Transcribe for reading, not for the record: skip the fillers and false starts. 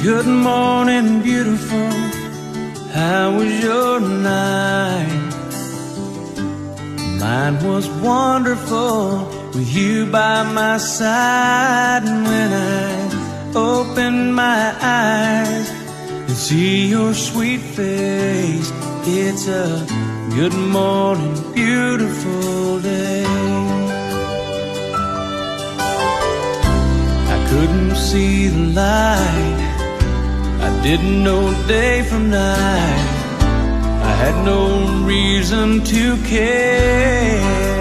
Good morning, beautiful. How was your night? Mine was wonderful with you by my side. And when I opened my eyes and see your sweet face, it's a good morning, beautiful day. I couldn't see the light, I didn't know day from night, I had no reason to care.